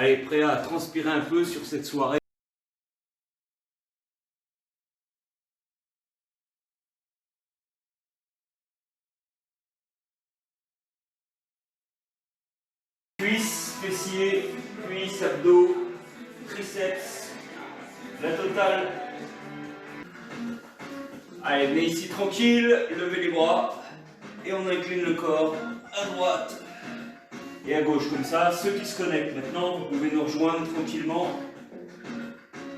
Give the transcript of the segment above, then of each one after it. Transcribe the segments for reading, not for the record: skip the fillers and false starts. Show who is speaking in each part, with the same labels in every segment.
Speaker 1: Allez, prêt à transpirer un peu sur cette soirée? Cuisses, fessiers, cuisses, abdos, triceps, la totale. Allez, venez ici tranquille, levez les bras et on incline le corps à droite et à gauche comme ça. Ceux qui se connectent maintenant, vous pouvez nous rejoindre tranquillement.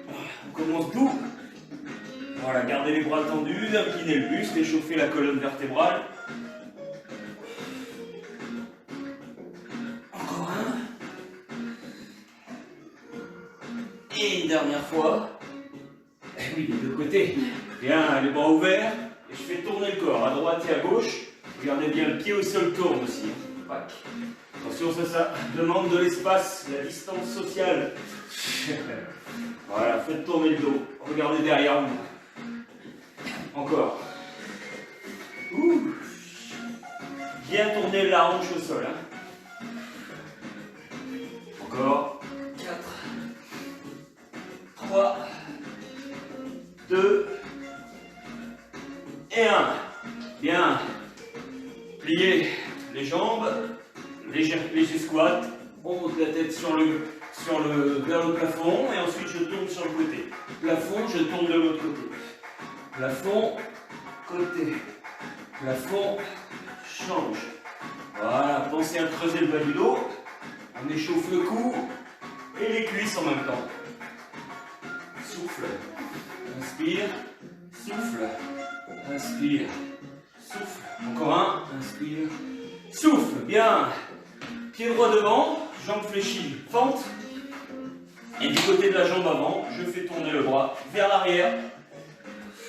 Speaker 1: On commence debout. Voilà, gardez les bras tendus, inclinez le buste, échauffez la colonne vertébrale. Encore un. Et une dernière fois. Et oui, les deux côtés. Bien, les bras ouverts. Et je fais tourner le corps à droite et à gauche. Regardez bien, le pied au sol tourne aussi. Pac. Attention, ça demande de l'espace, la distance sociale. Voilà, faites tourner le dos. Regardez derrière vous. Encore. Ouh. Bien tourner la hanche au sol. Hein. Encore. 4, 3, 2 et 1. Bien. Pliez les jambes. Léger squat. On monte la tête vers le plafond et ensuite je tourne sur le côté. Plafond, je tourne de l'autre côté. Plafond, côté. Plafond, change. Voilà, pensez à creuser le bas du dos. On échauffe le cou et les cuisses en même temps. Souffle. Inspire. Souffle. Inspire. Souffle. Encore un. Inspire. Souffle. Bien. Pied droit devant. Jambe fléchie. Fente. Et du côté de la jambe avant, je fais tourner le bras vers l'arrière.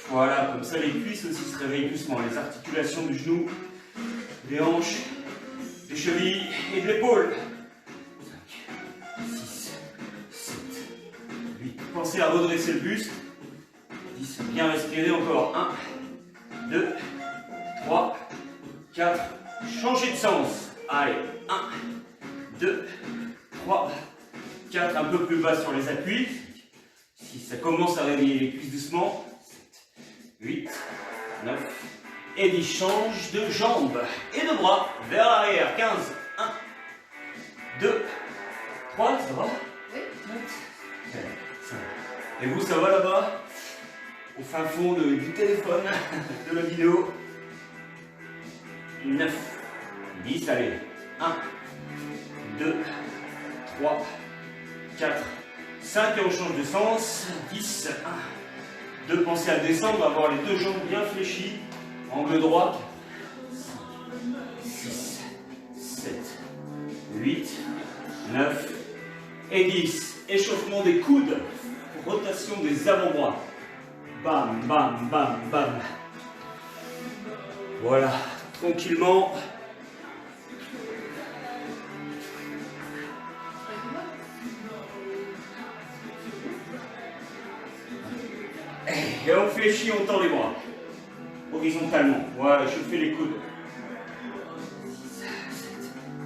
Speaker 1: Voilà, comme ça les cuisses aussi se réveillent doucement. Les articulations du genou, des hanches, des chevilles et de l'épaule. 5, 6, 7, 8. Pensez à redresser le buste. 10. Bien respirer encore. 1, 2, 3, 4. Changez de sens. Allez. 1, 2, 3, 4. Un peu plus bas sur les appuis. 6. Ça commence à réveiller les cuisses doucement. 8, 9 et 10. Change de jambes et de bras vers l'arrière. 15, 1, 2, 3, ça va? Oui. 4, 5. Et vous, ça va là-bas? Au fin fond du téléphone, de la vidéo. 9, 10, allez. 1, 2, 3, 4, 5 et on change de sens. 10, 1, 2, pensez à descendre, avoir les deux jambes bien fléchies, angle droit. 5, 6, 7, 8, 9 et 10. Échauffement des coudes, rotation des avant-bras. Bam, bam, bam, bam. Voilà, tranquillement. Et on fléchit, on tend les bras. Horizontalement. Voilà, je fais les coudes. 6, 7,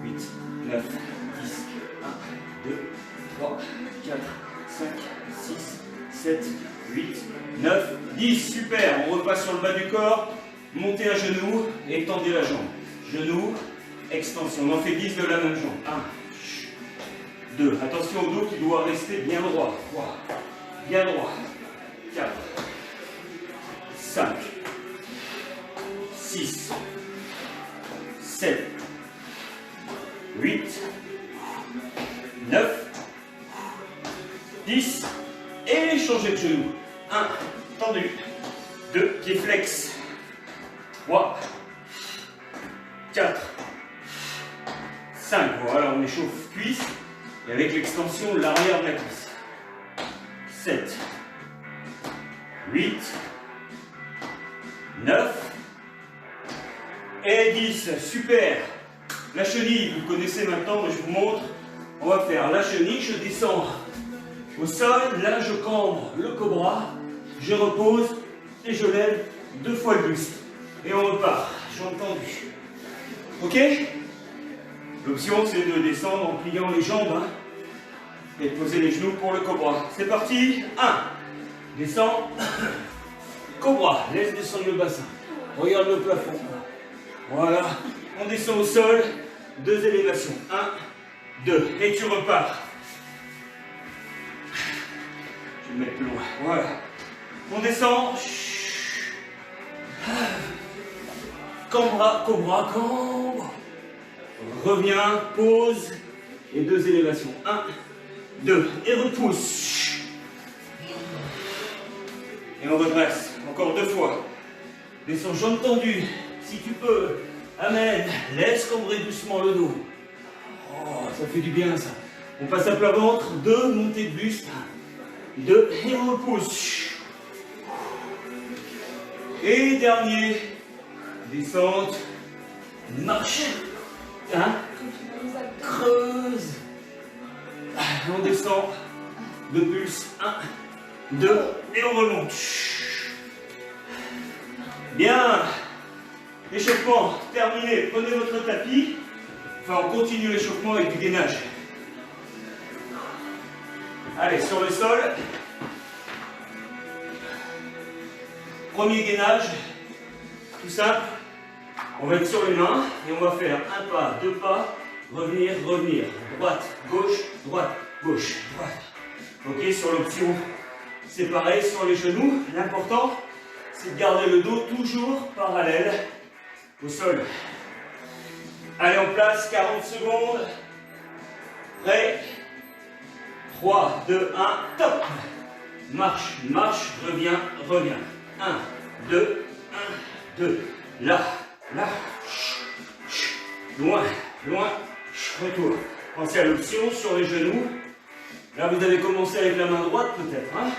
Speaker 1: 8, 9, 10. 1, 2, 3, 4, 5, 6, 7, 8, 9, 10. Super. On repasse sur le bas du corps. Montez à genoux et tendez la jambe. Genou, extension. On en fait 10 de la même jambe. 1, 2. Attention au dos qui doit rester bien droit. 3, bien droit. 4, 5, 6, 7, 8, 9, 10 et changez de genou. 1, tendu. 2, pied flex. 3, 4, 5. Voilà, on échauffe cuisse et avec l'extension l'arrière de la cuisse. 7, 8, 9 et 10. Super. La chenille, vous connaissez maintenant, mais je vous montre. On va faire la chenille, je descends au sol, là je cambre le cobra, je repose et je lève 2 fois le buste. Et on repart, jambes tendues. Ok? L'option c'est de descendre en pliant les jambes. Hein. Et posez les genoux pour le cobra. C'est parti. 1. Descends. Cobra. Laisse descendre le bassin. Regarde le plafond. Voilà. On descend au sol. 2 élévations. 1, 2. Et tu repars. Je vais me mettre plus loin. Voilà. On descend. Cobra, cobra, cobra. Reviens, pose. Et 2 élévations. 1, 2. Et repousse. Et on redresse. Encore 2 fois. Descends, jambes tendues. Si tu peux. Amène. Laisse cambrer doucement le dos. Oh, ça fait du bien ça. On passe à plat ventre. 2 montées de buste. 2. Et on repousse. Et dernier. Descente. Marche. 1. Creuse. On descend. 2 pulses. 1, 2. Et on remonte. Bien. Échauffement terminé. Prenez votre tapis. Enfin, on continue l'échauffement avec du gainage. Allez, sur le sol. Premier gainage. Tout simple. On va être sur les mains et on va faire 1 pas, 2 pas. Revenir, revenir. Droite, gauche, droite, gauche, droite. Ok, sur l'option, c'est pareil. Sur les genoux, l'important, c'est de garder le dos toujours parallèle au sol. Allez, en place, 40 secondes. Prêt. 3, 2, 1, top. Marche, marche, reviens, reviens. 1, 2, 1, 2. Là, là. Loin, loin. Retour. Pensez à l'option sur les genoux. Là, vous avez commencé avec la main droite, peut-être. Hein?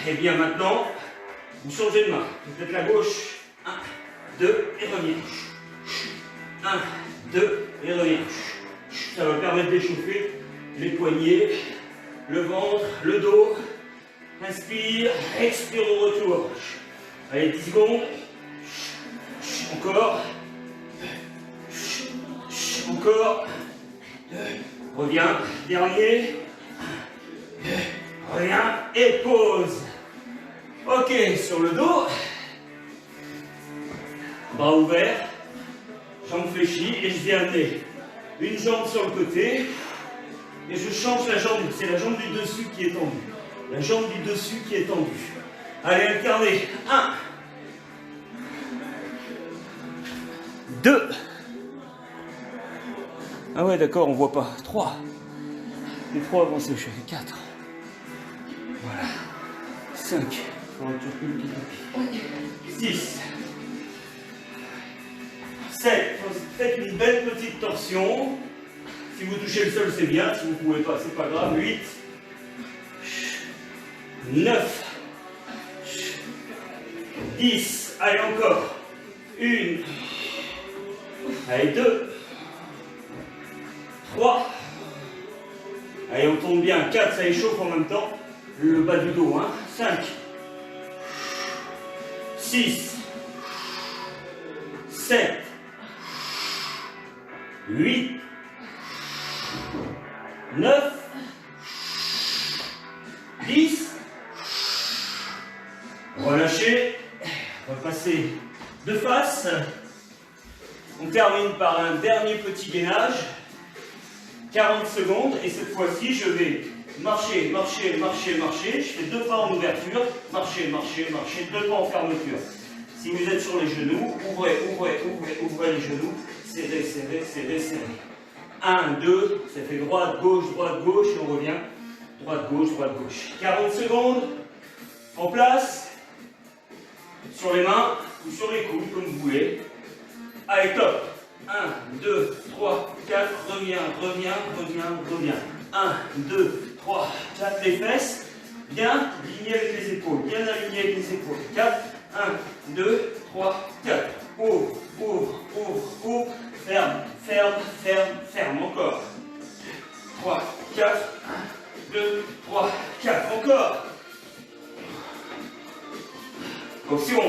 Speaker 1: Et bien maintenant, vous changez de main. Peut-être la gauche. 1, 2, et reviens. 1, 2, et reviens. Ça va permettre d'échauffer les poignets, le ventre, le dos. Inspire, expire au retour. Allez, 10 secondes. Encore. Encore. Reviens. Dernier. Reviens. Et pause. Ok, sur le dos. Bras ouverts. Jambes fléchies. Et je viens amener une jambe sur le côté. Et je change la jambe. C'est la jambe du dessus qui est tendue. La jambe du dessus qui est tendue. Allez, alternez. 1. 2. Ah ouais, d'accord, on voit pas. 3. Les 3 avancés, je fais 4. Voilà. 5. 6. 7. Faites une belle petite torsion. Si vous touchez le sol, c'est bien. Si vous ne pouvez pas, c'est pas grave. 8. 9. 10. Allez, encore. 1. Allez, 2. 3. Allez, on tombe bien. 4, ça échauffe en même temps. Le bas du dos. 5. 6. 7. 8. 9. 10. Relâchez. On va passer de face. On termine par un dernier petit gainage. 40 secondes. Et cette fois-ci, je vais marcher, marcher, marcher, marcher. Je fais 2 pas en ouverture. Marcher, marcher, marcher. 2 pas en fermeture. Si vous êtes sur les genoux, ouvrez, ouvrez, ouvrez, ouvrez les genoux. Serrez, serrez, serrez, serrez. 1, 2. Ça fait droite, gauche, et on revient. Droite, gauche, droite, gauche. 40 secondes. En place. Sur les mains ou sur les coudes, comme vous voulez. Allez, top. 1, 2, 3, 4, reviens, reviens, reviens, reviens. 1, 2, 3, 4, les fesses. Bien alignées avec les épaules. Bien alignées avec les épaules. 4, 1, 2, 3, 4. Ouvre, ouvre, ouvre, ouvre. Ferme, ferme, ferme, ferme. Encore. 3, 4, 1, 2, 3, 4. Encore. Attention,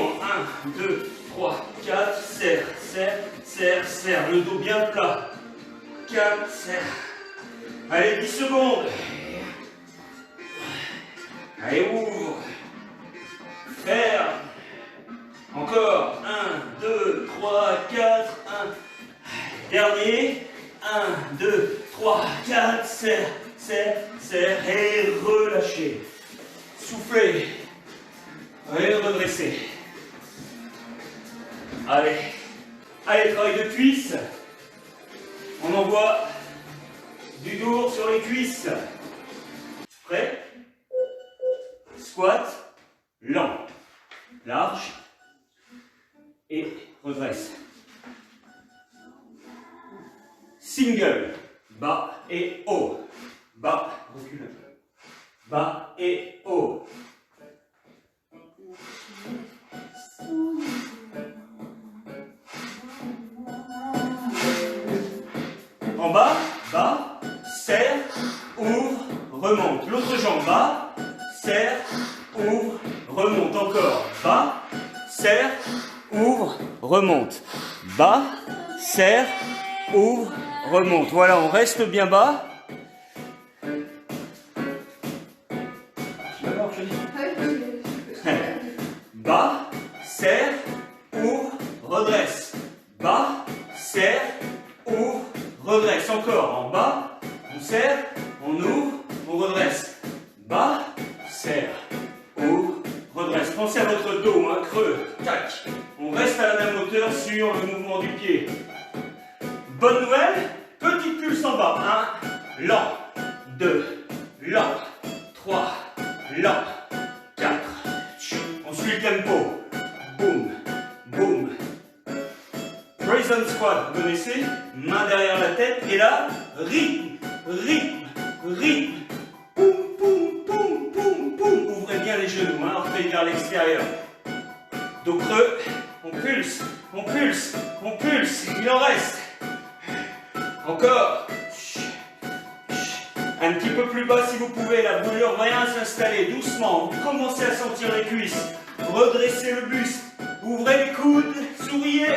Speaker 1: 1, 2, 3, 4, serre, serre, serre, serre, le dos bien plat. 4, serre. Allez, 10 secondes. Allez, ouvre. Ferme. Encore. 1, 2, 3, 4. 1. Dernier. 1, 2, 3, 4. Serre, serre, serre. Et relâchez. Soufflez. Et redressez. Allez. Allez, travail de cuisses. On envoie du lourd sur les cuisses. Prêt? Squat. Lent. Large. Et redresse. Single. Bas et haut. Bas. Recule un peu. Bas et haut. En bas, bas, serre, ouvre, remonte. L'autre jambe, bas, serre, ouvre, remonte. Encore, bas, serre, ouvre, remonte. Bas, serre, ouvre, remonte. Voilà, on reste bien bas. Bas, serre, ouvre, redresse. Bas, serre, ouvre, redresse. Encore en bas, on serre, on ouvre, on redresse. Bas, serre, ouvre, redresse. Pensez à votre dos, hein, creux. Tac. On reste à la même hauteur sur le mouvement du pied. Bonne nouvelle, petite pulse en bas. 1, lent. 2, lent. 3, lent. 4. On suit le tempo. Boum, boum. Prison squat, vous connaissez? Main derrière la tête et là, rythme, rythme, rythme. Poum, poum, poum, poum, poum. Ouvrez bien les genoux, hein, orteils vers l'extérieur. Dos creux, on pulse, on pulse, on pulse. Il en reste. Encore. Un petit peu plus bas si vous pouvez, la brûlure va bien s'installer doucement. Vous commencez à sentir les cuisses. Redressez le buste. Ouvrez les coudes, souriez.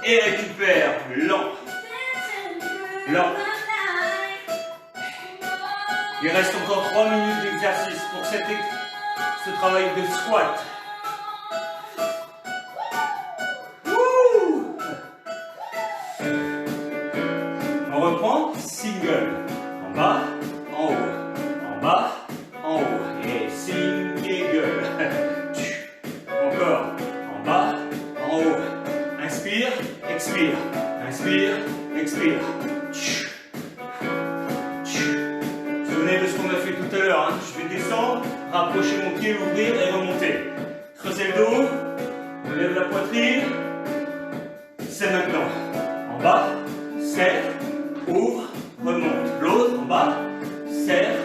Speaker 1: Et récupère, lent. Lent. Il reste encore 3 minutes d'exercice pour ce travail de squat. Wouh! On reprend, single. En bas, en haut. En bas, en haut. Et single. Encore. En bas, en haut. Inspire, expire. Inspire, expire. Souvenez de ce qu'on a fait tout à l'heure. Hein. Je vais descendre, rapprocher mon pied, l'ouvrir et remonter. Creusez le dos, on lève la poitrine. C'est maintenant. En bas, serre, ouvre, remonte. L'autre en bas, serre,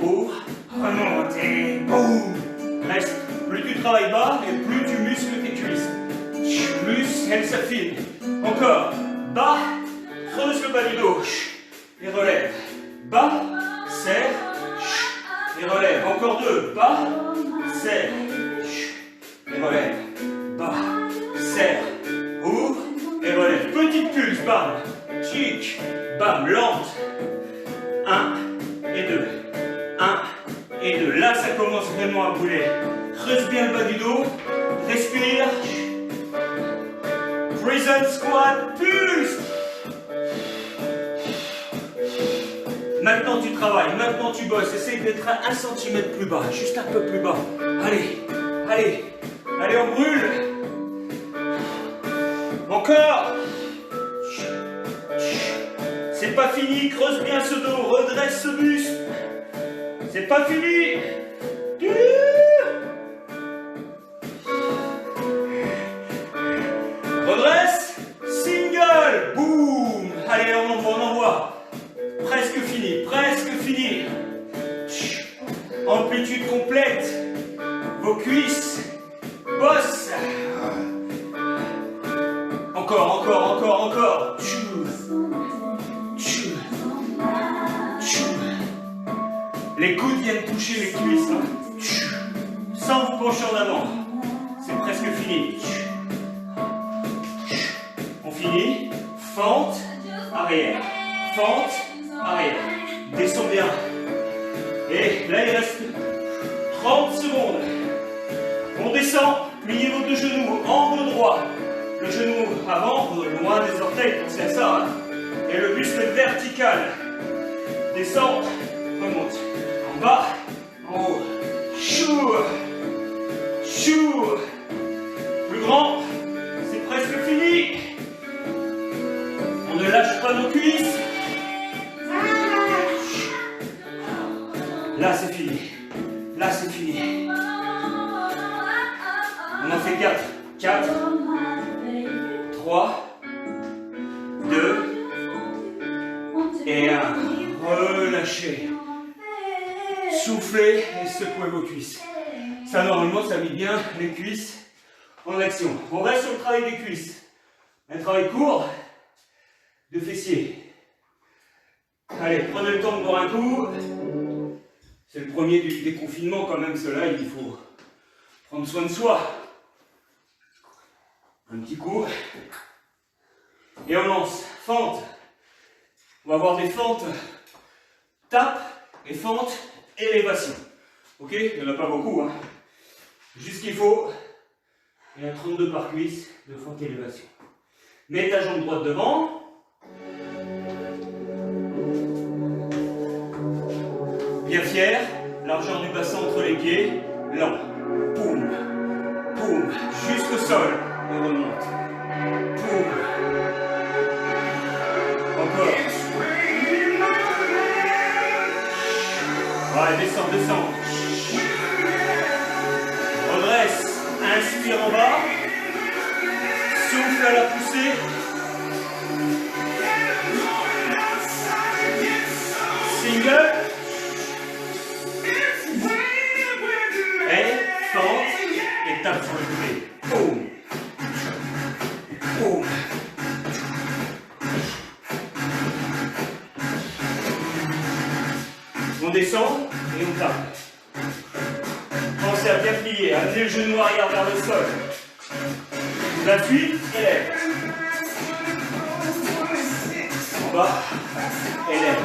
Speaker 1: ouvre, remonte. Et boum! Reste. Plus tu travailles bas et plus tu muscles tes cuisses. Plus elles s'affinent. Encore. Bas, creuse le bas du dos. Et relève. Bas, serre, et relève. Encore 2. Bas, serre, et relève. Bas, serre, ouvre, et relève. Petite pulse, bam. Chic, bam, lente. 1 et 2. 1 et 2. Là, ça commence vraiment à brûler. Creuse bien le bas du dos. Respire. Prison squat, pulse. Maintenant tu travailles, maintenant tu bosses. Essaye d'être à 1 cm plus bas, juste un peu plus bas. Allez, allez, allez, on brûle. Encore. C'est pas fini, creuse bien ce dos, redresse ce buste. C'est pas fini. Redresse, single, boum. Allez, on envoie, on envoie. Presque fini, presque fini. Amplitude complète. Vos cuisses bossent. Encore, encore, encore, encore. Les coudes viennent toucher les cuisses. Hein. Sans vous pencher en avant. C'est presque fini. On finit. Fente. arrière. Fente, arrière. Descends bien. Et là, il reste 30 secondes. On descend, pliez vos deux genoux, angle droit. Le genou avant, loin des orteils, pensez à ça. Hein. Et le buste vertical. Descend, remonte. En bas, en haut. Chou. Chou. Plus grand, c'est presque fini. On ne lâche pas nos cuisses. Là, c'est fini. Là, c'est fini. On en fait 4. 4, 3, 2, et 1. Relâchez. Soufflez et secouez vos cuisses. Ça, normalement, ça met bien les cuisses en action. On reste sur le travail des cuisses. Un travail court de fessiers. Allez, prenez le temps de boire un coup. C'est le premier du déconfinement quand même, cela, il faut prendre soin de soi. Un petit coup. Et on lance. Fente. On va avoir des fentes. Tape et fente. Élévation. Ok? Il n'y en a pas beaucoup. Hein. Juste ce qu'il faut. Il y a 32 par cuisse de fente élévation. Mets ta jambe droite devant. Bien fier. Largeur du bassin entre les pieds. Lent. Poum. Poum. Jusqu'au sol. Et remonte. Poum. Encore. Allez, descends, descends. Redresse. Inspire en bas. Souffle à la poussée. Single. Et fente. Et tape sur le côté. Boum. Boum. On descend et on tape. Pensez à bien plier, amenez le genou arrière vers le sol. 28, élève. En bas, élève.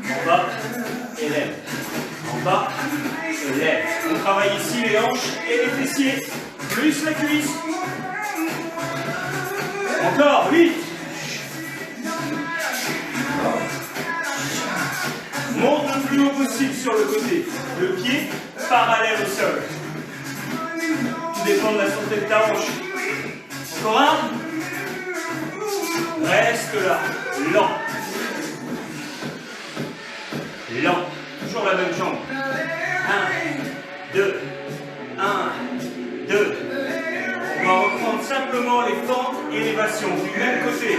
Speaker 1: En bas, élève. En bas, élève. On travaille ici les hanches et les fessiers, plus la cuisse. Encore, 8. Monte le plus haut possible sur le côté. Le pied parallèle au sol. Tout dépend de la santé de ta hanche. Encore un. Reste là. Lent. Lent. Toujours la même jambe. 1, 2. 1, 2. On va reprendre simplement les fentes élévation du même côté.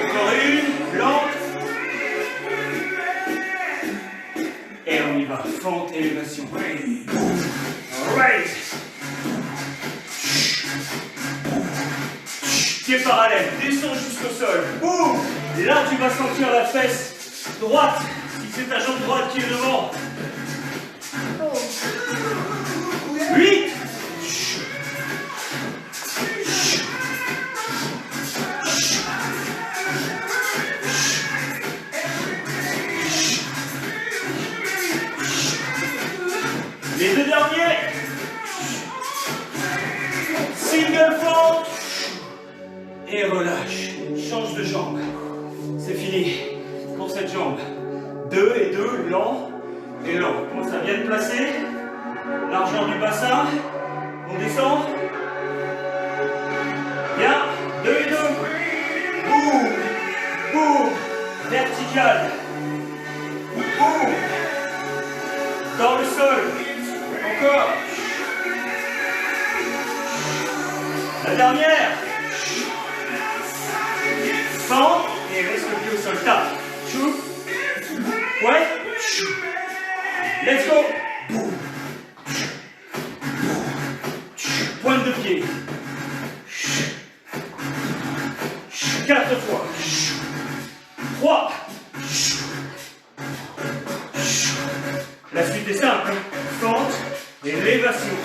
Speaker 1: Encore une. Lente. Et on y va, fente, élévation. Right. Pied parallèle, descends jusqu'au sol. Boum. Là, tu vas sentir la fesse droite, si c'est ta jambe droite qui est devant. 8. Les deux derniers. Single fente. Et relâche. Change de jambe. C'est fini pour cette jambe. 2 et 2, lent et lent. On commence à bien te placer. Largeur du bassin. On descend. Bien. 2 et 2. Boum. Boum. Vertical. Boum. Dans le sol. Encore. La dernière. Fente et reste le pied au sol. Tape. Chou. Ouais. Chou. Let's go. Boum. Pointe de pied. 4 fois. 3. La suite est simple. Fente et élévation.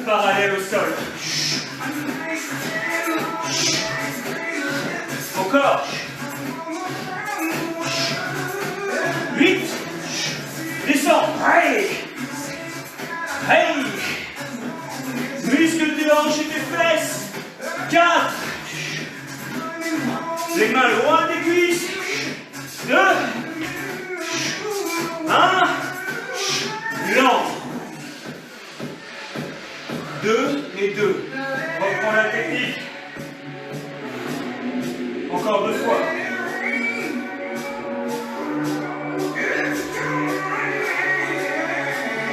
Speaker 1: parallèle au sol. Encore. 8. Descends. Hey. Hey. Muscles des hanches et des fesses. 4. Les mains loin des cuisses. 2. 1. Lent. 2 et 2. Reprends la technique. Encore 2 fois.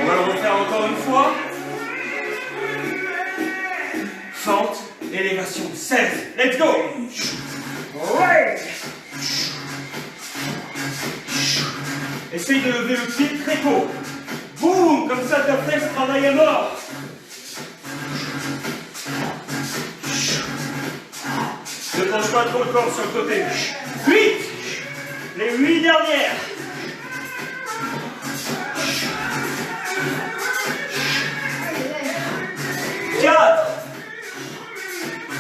Speaker 1: On va le refaire encore une fois. Fente, élévation, 16. Let's go. Ouais. Essaye de lever le pied très tôt. Boum, comme ça ta fesse travaille à mort. Ne penche pas trop le corps sur le côté. 8. Les 8 dernières. 4.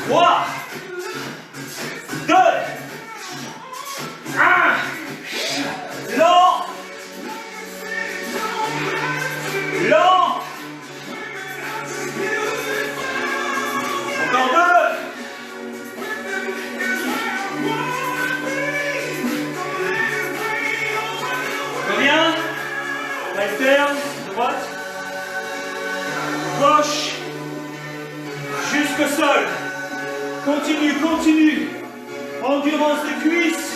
Speaker 1: 3. 2. 1. Lent. Lent. Encore 2. Combien? Alterne, droite, gauche, jusqu'au sol. Continue, continue. Endurance des cuisses.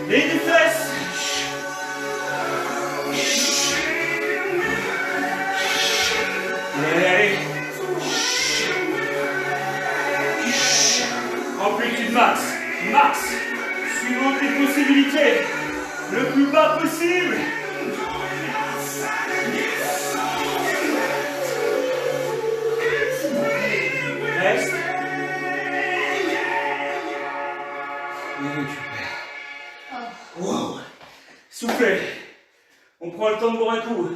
Speaker 1: Et des fesses. Allez. Amplitude max. Max. Suivant tes possibilités. Le plus bas possible. Reste. Et récupère. Wow. Soufflez. On prend le temps de boire un coup.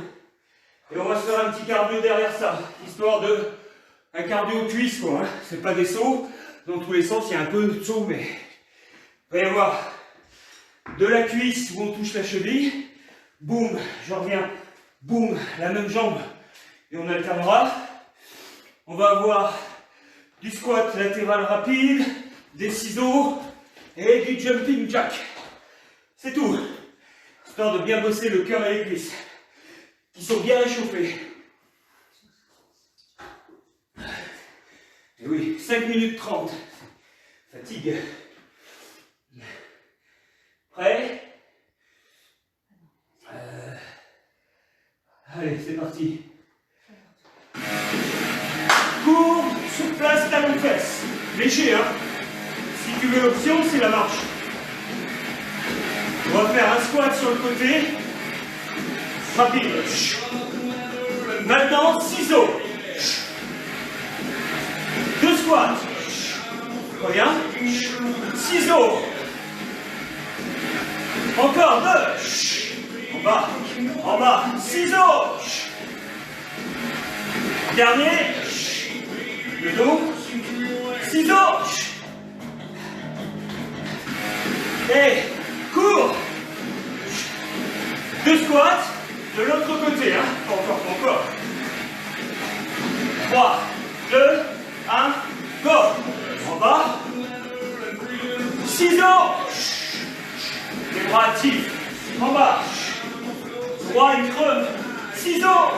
Speaker 1: Et on va se faire un petit cardio derrière ça. Histoire de... un cardio cuisse quoi. Hein. C'est pas des sauts. Dans tous les sens, il y a un peu de saut, mais... il va y avoir de la cuisse où on touche la cheville. Boum, je reviens. Boum, la même jambe. Et on alternera. On va avoir du squat latéral rapide, des ciseaux et du jumping jack. C'est tout. Histoire de bien bosser le cœur et les cuisses. Qui sont bien réchauffés. Et oui, 5 minutes 30. Fatigue. Prêt? Allez, c'est parti. Cours sur place, talon fesse. Léger, hein? Si tu veux l'option, c'est la marche. On va faire un squat sur le côté. Rapide. Maintenant, ciseaux. 2 squats. Reviens. Ciseaux. Encore 2. En bas. Ciseaux. Dernier. Le dos. Ciseaux. Et cours. 2 squats. De l'autre côté, hein. Encore. 3, 2, 1, go. En bas. Ciseaux. Les bras actifs. En bas. Droit et creux. Ciseaux.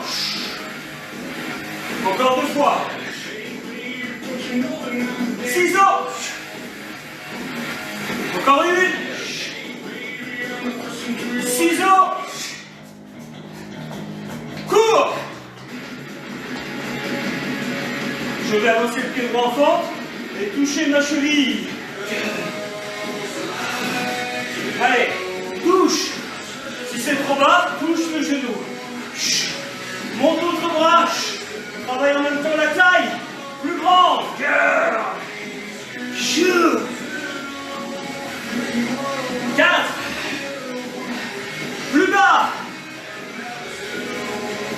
Speaker 1: Encore 2 fois. Ciseaux. Encore une. Ciseaux. Cours. Je vais avancer le pied droit en fente et toucher ma cheville. Allez, touche. Si c'est trop bas, touche le genou. Monte l'autre bras. Travaille en même temps la taille. Plus grande. 4. Plus bas.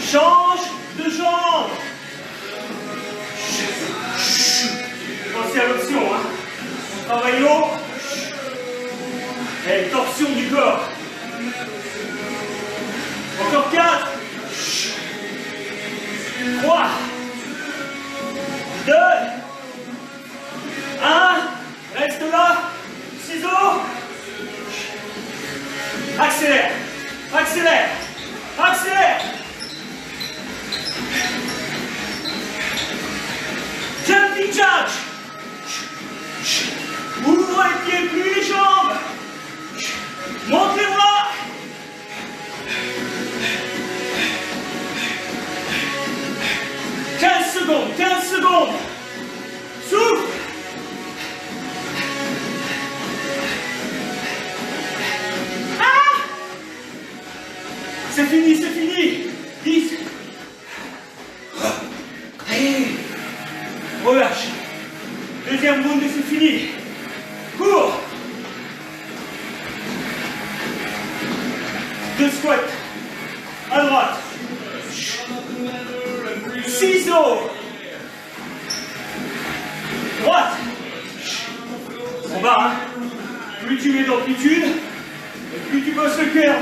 Speaker 1: Change. torsion du corps. Encore 4. 3. 2. 1. Reste là. Ciseaux. Accélère. Accélère. Accélère. Jumping jack. Ouvre les pieds, plie les jambes. Monte les bras. « 15 secondes, 15 secondes. Souffle. Ah! C'est fini, c'est fini. 10. Allez. Relâche. Deuxième round et c'est fini. Cours. 2 squats. À droite. Ciseaux. Droite. On va, hein. Plus tu mets d'amplitude, plus tu bosses le cœur.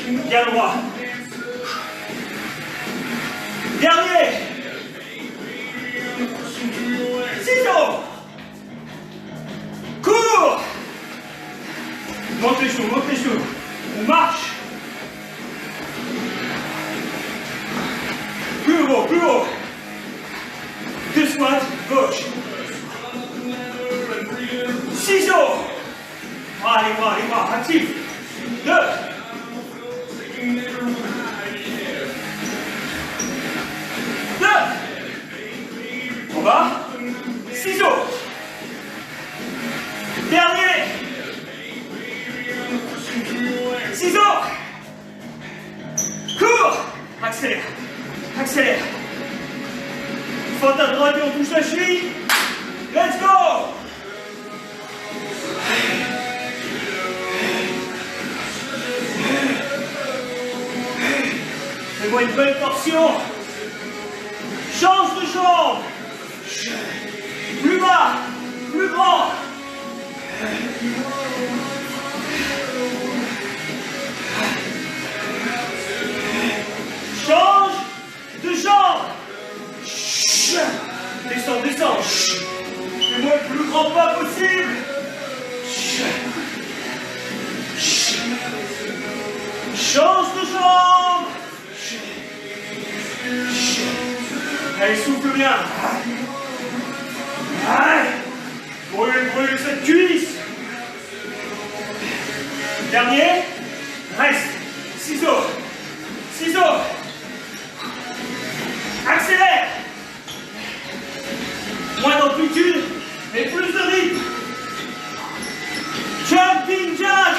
Speaker 1: 2. Bien droit. Dernier. Ciseaux. Cours. Monte les genoux, monte les genoux. On marche. Plus haut, plus haut. 2 squats, gauche. Ciseaux. Les bras, actifs. 2. 2. On va. Ciseaux. Dernier. Ciseaux. Cours. Accélère. Accélère. Fente à droite et on touche la cheville. Let's go. Fais-moi une belle torsion. Change de jambe. Plus bas. Plus grand. Change de jambe. Descends, descends. Fais-moi le plus grand pas possible. Change de jambe. Allez, souffle bien. Allez. Brûle cette cuisse. Dernier. Reste. Ciseaux. Ciseaux. Accélère. Moins d'amplitude, mais plus de rythme. Jumping jack.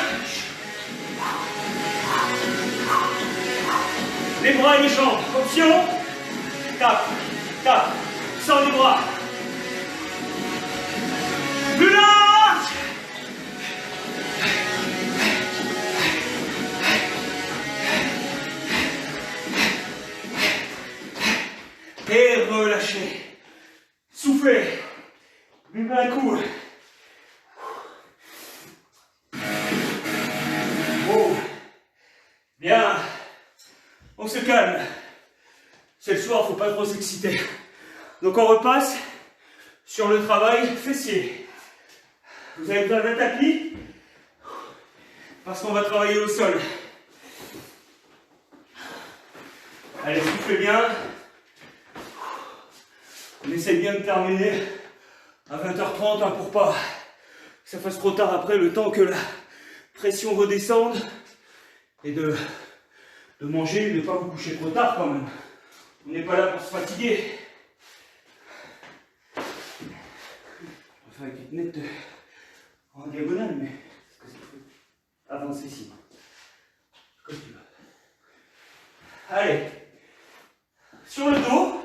Speaker 1: Les bras et les jambes. Option. Tape, tape. Sors les bras. Plus large. Et relâchez. Soufflez. Buvez un coup. Oh. Bien. On se calme. C'est le soir, faut pas trop s'exciter. Donc on repasse sur le travail fessier. Vous avez besoin d'un tapis parce qu'on va travailler au sol. Allez, soufflez bien. On essaie bien de terminer à 20h30 hein, pour pas que ça fasse trop tard après, le temps que la pression redescende et de manger et de ne pas vous coucher trop tard quand même. On n'est pas là pour se fatiguer. On va faire une petite nette en diagonale, mais parce que ça fait avancer ici. Comme tu veux. Allez, sur le dos.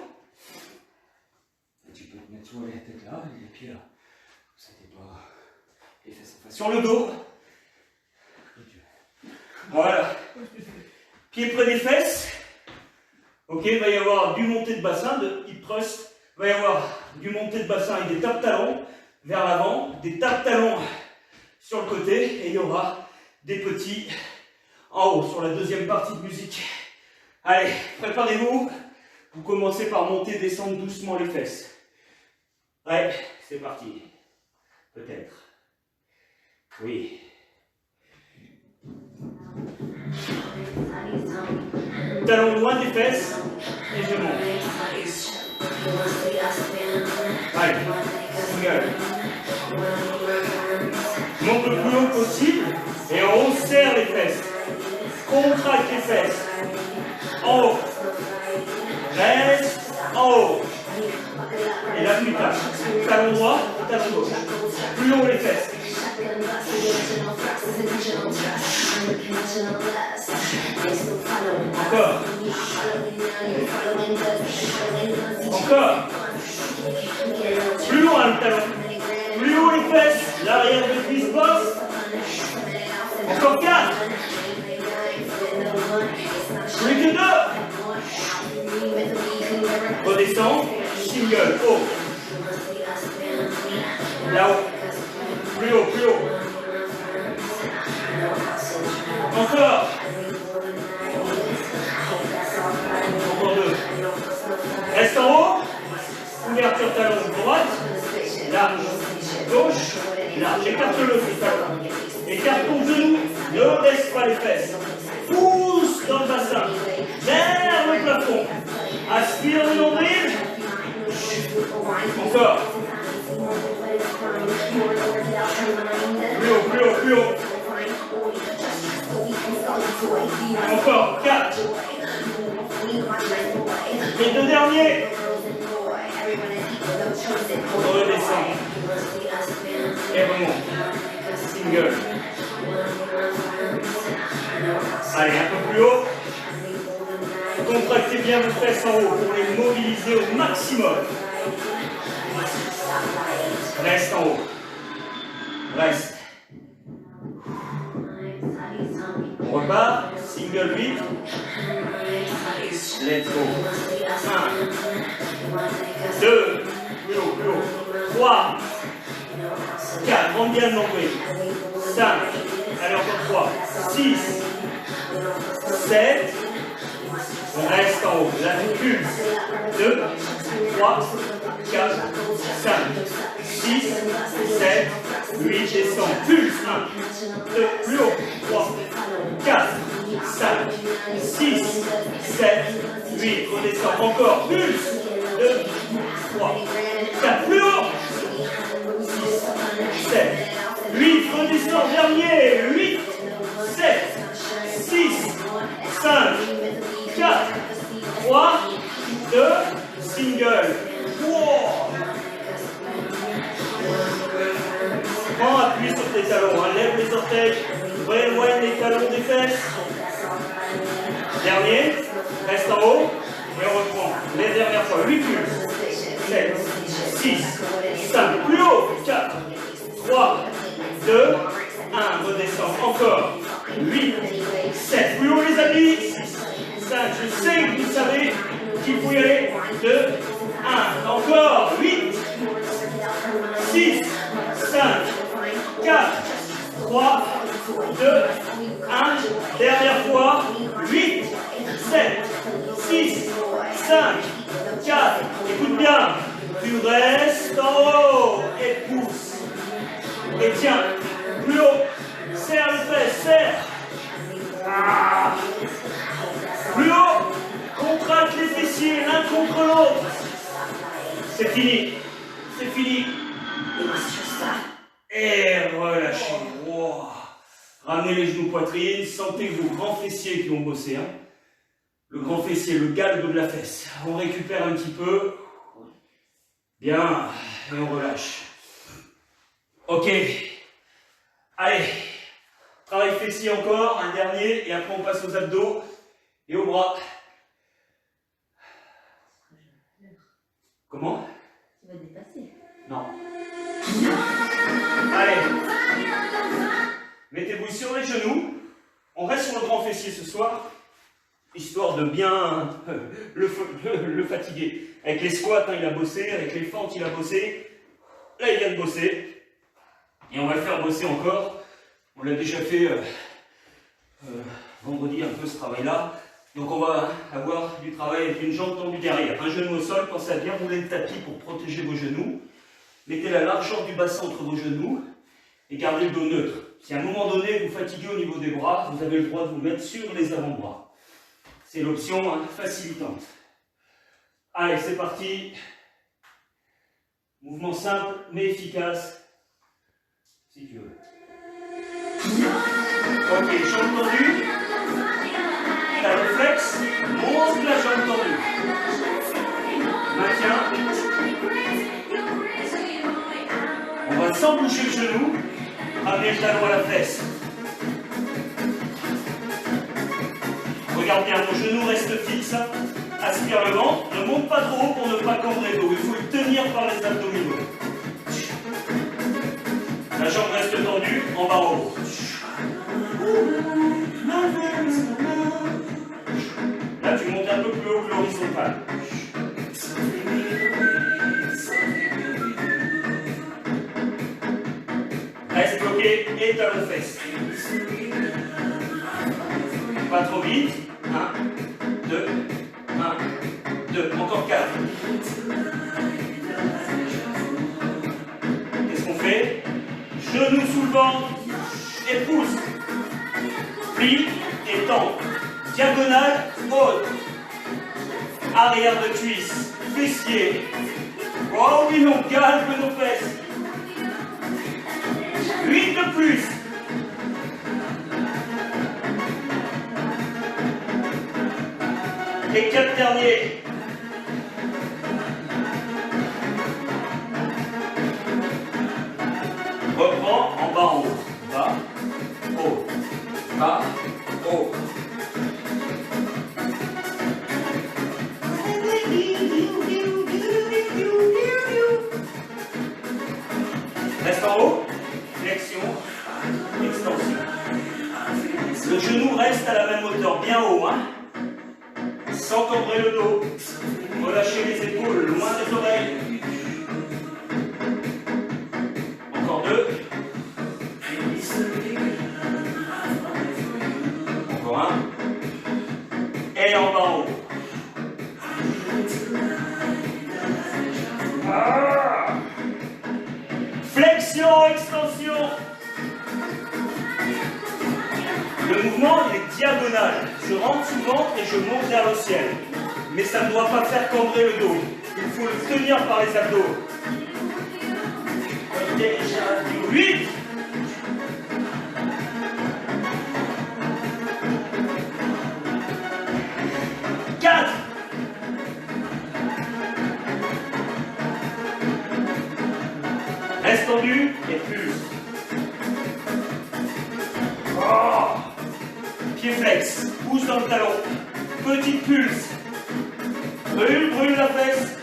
Speaker 1: Tu peux te mettre sur la tête là, et les pieds là. Ça t'est pas les fesses en face. Sur le dos. Voilà. Pieds près des fesses. Ok, il va y avoir du montée de bassin, de hip thrust. Il va y avoir du montée de bassin avec des tapes talons vers l'avant, des tapes talons sur le côté et il y aura des petits en haut sur la deuxième partie de musique. Allez, préparez-vous. Vous commencez par monter, descendre doucement les fesses. Ouais, c'est parti. Peut-être. Oui. Talons loin des fesses et je monte. Allez, single. Monte le plus haut possible et on serre les fesses. Contracte les fesses. En haut. Reste en haut. Et là, plus tard. Talon droit, talon gauche. Plus haut les fesses. Encore. Encore. Plus loin le talon. Plus haut les fesses. L'arrière de cuisse bosse. Encore 4. Plus que 2. Redescends. Single. Haut. Là-haut. Plus haut, plus haut. Encore. Encore 2. Reste en haut. Ouverture talon droite. Large. Gauche. Large. Écarte-le ce talon. Écarte ton genou. Ne baisse pas les fesses. Pousse dans le bassin. Vers le plafond. Aspire le nombril. Encore. Plus haut, plus haut, plus haut. Encore 4. Les 2 derniers. Redescends. Et remonte. Single. Allez, un peu plus haut. Contractez bien vos fesses en haut pour les mobiliser au maximum. Reste en haut. Reste. On repart. Single 8. Let's go. 1. 2. Plus haut, plus haut. 3. 4. Rends bien le nombril. 5. Allez, encore 3. 6. 7. On reste en haut. Là, tu pulses. 2. 3. 4. 5. 6. 7. 8. Descends. Pulse. 1. 2. Plus haut. 3. 4. 5. 6. 7. 8. Redescends. Encore. Pulse. 2. 3. 4. Plus haut. 7. 8. Redescends. Dernier. 8. 7. 6. 5. 4. 3. 2. Single. Wow. Prends appui sur tes talons, hein. Lève les orteils, rééloigne les talons des fesses. Dernier, reste en haut, et on reprend. Les dernières fois, 8 pulses. 7, 6, 5, plus haut, 4, 3, 2, 1, redescends, encore. 8, 7, plus haut les amis. 5, je sais que vous savez qu'il faut y aller. 2, 1, encore. 8, 6, 5, 4, 3, 2, 1, dernière fois, 8, 7, 6, 5, 4, écoute bien, tu restes en haut, et pousse, et tiens, plus haut, serre le fesse, serre, plus haut, contracte les fessiers l'un contre l'autre, c'est fini, c'est fini. Et relâchez. Wow. Ramenez les genoux poitrine. Sentez vos grands fessiers qui ont bossé. Hein. Le grand fessier, le galbe de la fesse. On récupère un petit peu. Bien. Et on relâche. Ok. Allez. Travail fessier encore. Un dernier. Et après on passe aux abdos. Et aux bras. Comment?
Speaker 2: Tu vas dépasser.
Speaker 1: Non. Allez, mettez-vous sur les genoux, on reste sur le grand fessier ce soir, histoire de bien le fatiguer. Avec les squats, hein, il a bossé, avec les fentes, il a bossé, là il vient de bosser, et on va le faire bosser encore On l'a déjà fait vendredi un peu ce travail-là. Donc on va avoir du travail avec une jambe tendue derrière. Un genou au sol, pensez à bien rouler le tapis pour protéger vos genoux. Mettez la largeur du bassin entre vos genoux et gardez le dos neutre. Si à un moment donné vous fatiguez au niveau des bras, vous avez le droit de vous mettre sur les avant-bras. C'est l'option facilitante. Allez, c'est parti. Mouvement simple mais efficace. Si tu veux. Ok, jambe tendue. La réflexe, monte la jambe tendue. Maintiens. On va sans bouger le genou, ramener le talon à la fesse. Regarde bien, mon genou reste fixe. Aspire le ventre, ne monte pas trop haut pour ne pas cambrer le dos. Il faut le tenir par les abdominaux. La jambe reste tendue, en bas en haut. Là, tu montes un peu plus haut que l'horizontale. Reste bloqué et talon fesse. Pas trop vite. 1, 2, 1, 2. Encore 4. Qu'est-ce qu'on fait? Genou sous le ventre et pouce. Plie et tend. Diagonale haute. Arrière de cuisse. Fessier. Oh oui, on calme nos fesses. 8 de plus. Les 4 derniers. Reprends en bas en haut. Bas, haut. Bas, haut. Reste en haut. Flexion, extension. Le genou reste à la même hauteur, bien haut, hein. Sans cambrer le dos. Relâchez les épaules, loin des oreilles. Encore 2. Encore 1. Et en bas en haut. Ah. Flexion, extension. Le mouvement il est diagonal. Je rentre sous le ventre et je monte vers le ciel. Mais ça ne doit pas faire cambrer le dos. Il faut le tenir par les abdos. 8. Reste tendu et plus. Oh. Pied flex, pouce dans le talon. Petite pulse. Brûle la fesse.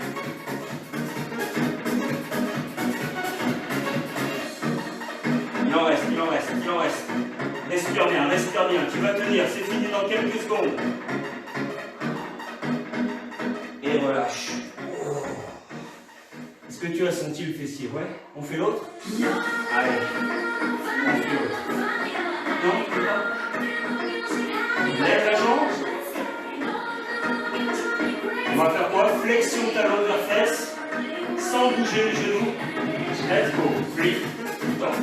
Speaker 1: Il en reste. Respire bien. Tu vas tenir, c'est fini dans quelques secondes. Et relâche. Est-ce que tu as senti le fessier? Ouais. On fait l'autre? Allez. On fait l'autre. Non, tu peux pas. Lève la jambe. On va faire quoi? Flexion talon vers fesse. Sans bouger les genoux. Let's go. Plie. Temps.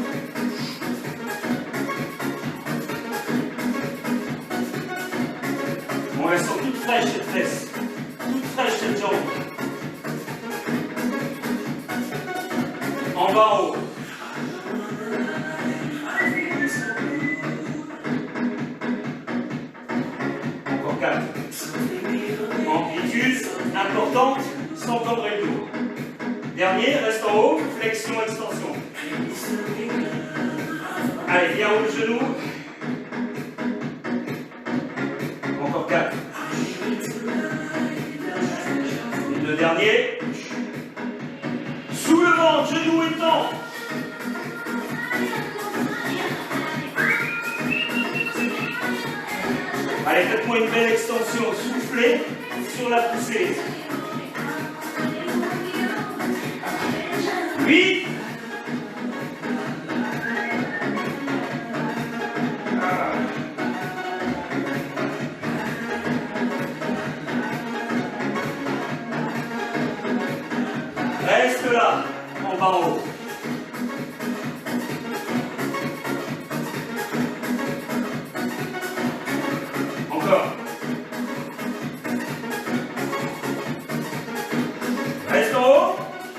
Speaker 1: On la sent toute fraîche cette fesse. Toute fraîche cette jambe. En bas en haut. Encore 4. Amplitude importante sans cambrer le dos. Dernier, reste en haut, flexion, extension. Allez, bien haut le genou. Encore 4. Les 2 derniers. Sous le ventre, genou et temps. Allez, faites-moi une belle extension. Soufflez sur la poussée. 8. là, en bas en haut. Encore. Reste en haut.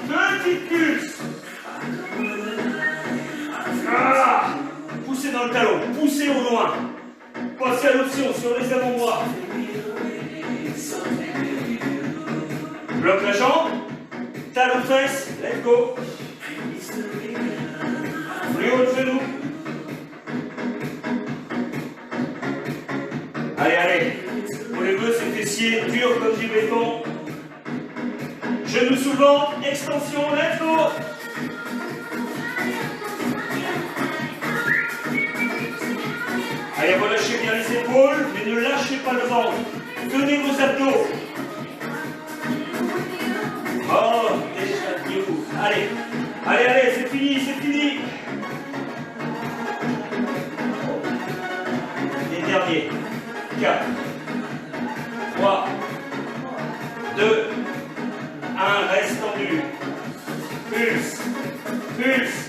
Speaker 1: Petite pulse. Ah, poussez dans le talon, poussez au loin. Passez à l'option sur les avant-bras. Bloque la jambe. Talon fesse. Let's go. Plus haut le genou. Allez, allez. Pour les bœufs, c'est fessier dur comme du béton. Genou sous le ventre. Extension. Let's go. Allez, relâchez bien les épaules, mais ne lâchez pas le ventre. Tenez vos abdos. Oh, déchatez-vous. Allez, allez, allez, c'est fini, c'est fini. Les derniers. 4, 3, 2, 1, reste tendu. Pulse, pulse.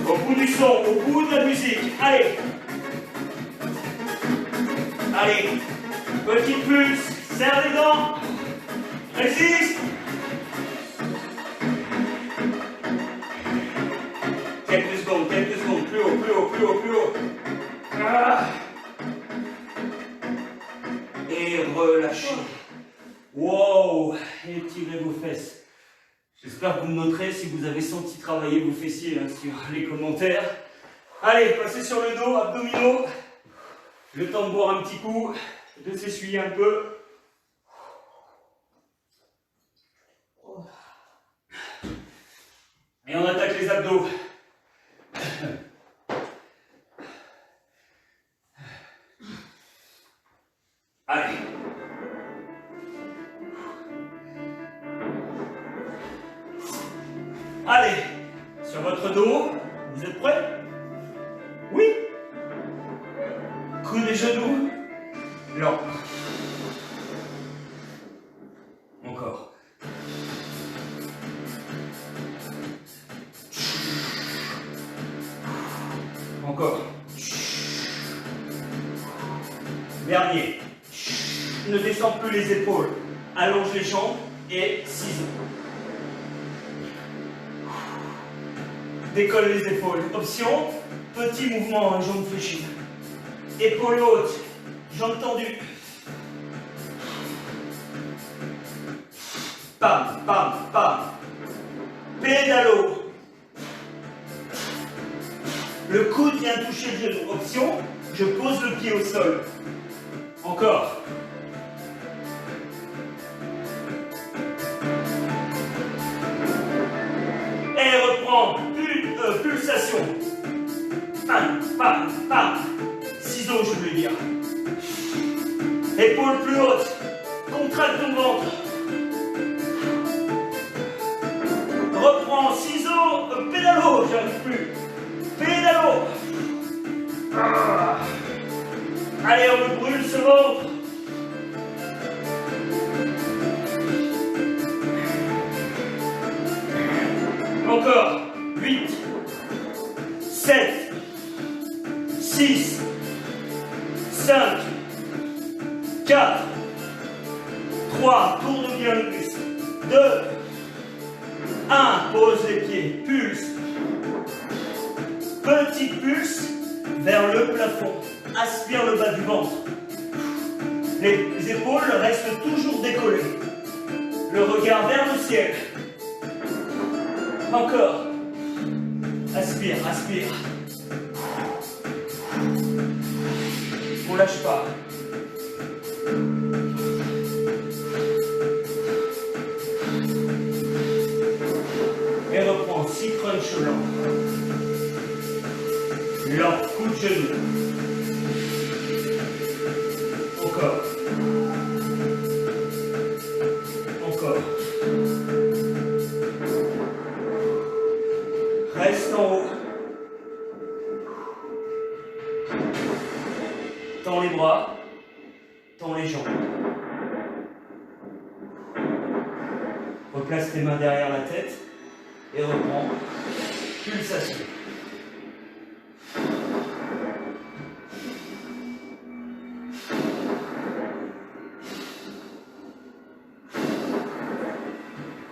Speaker 1: Au bout du son, au bout de la musique. Allez. Allez, petite pulse, serre les dents, résiste. Quelques secondes, plus haut, plus haut, plus haut, plus haut. Ah. Et relâchez. Wow, étirez vos fesses. J'espère que vous me noterez si vous avez senti travailler vos fessiers sur les commentaires. Allez, passez sur le dos, abdominaux. Le temps de boire un petit coup, de s'essuyer un peu. Et on attaque les abdos. Allez. Allez, sur votre dos, vous êtes prêts? Oui? Coude et genoux, lent. Encore. Encore. Dernier. Ne descends plus les épaules. Allonge les jambes et ciseaux. Décolle les épaules. Option, petit mouvement, jambes fléchies. Épaules hautes, jambes tendues. Pam, pam, pam. Pédalo. Le coude vient toucher le genou. Option, je pose le pied au sol. Encore. Et reprend. Pulsation. Pam, pam, pam. Ciseaux, je voulais dire. Épaules plus hautes. Contracte ton ventre. Reprends. Ciseaux. Pédalo. J'arrive plus. Pédalo. Ah. Allez, on le brûle ce ventre. Encore. 8, 7, 6, 5, 4, 3, tourne bien le buste, 2, 1, pose les pieds, pulse, petit pulse vers le plafond, aspire le bas du ventre, les épaules restent toujours décollées, le regard vers le ciel, encore, aspire, aspire, on lâche pas. Et reprend 6 crunchs lents. Lent, coup de genou. Encore. Encore. Reste en haut. Tends les bras. Tends les jambes. Replace tes mains derrière la tête et reprends. Pulsation.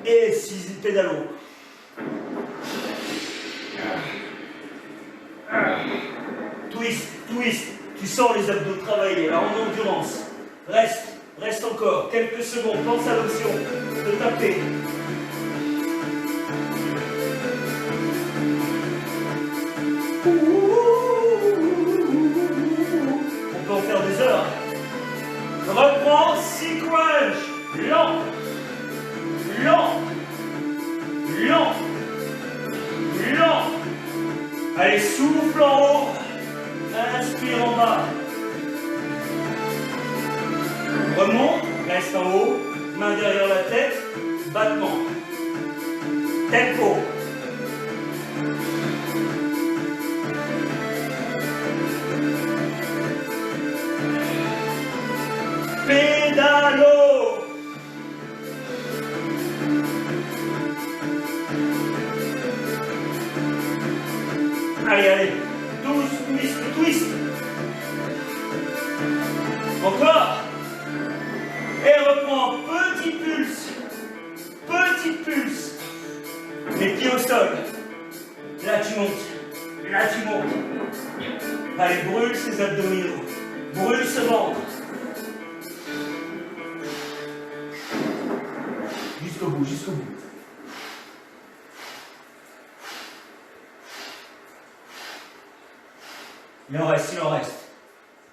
Speaker 1: Et 6 pédalo. Twist, twist. Tu sens les abdos travailler, là, en endurance. Reste encore. Quelques secondes. Pense à l'option de taper. On peut en faire des heures. Reprends, sequence. Lent. Lent. Lent. Lent. Allez, souffle en haut. Inspire en bas. Remonte, reste en haut. Main derrière la tête. Battement. Tempo. Pédalo. Allez, twist, twist. Encore. Et reprends, petit pulse. Petite pulse. Les pieds au sol. Là tu montes. Là tu montes. Allez, brûle ces abdominaux. Brûle ce ventre. Jusqu'au bout, jusqu'au bout. Il en reste, il en reste.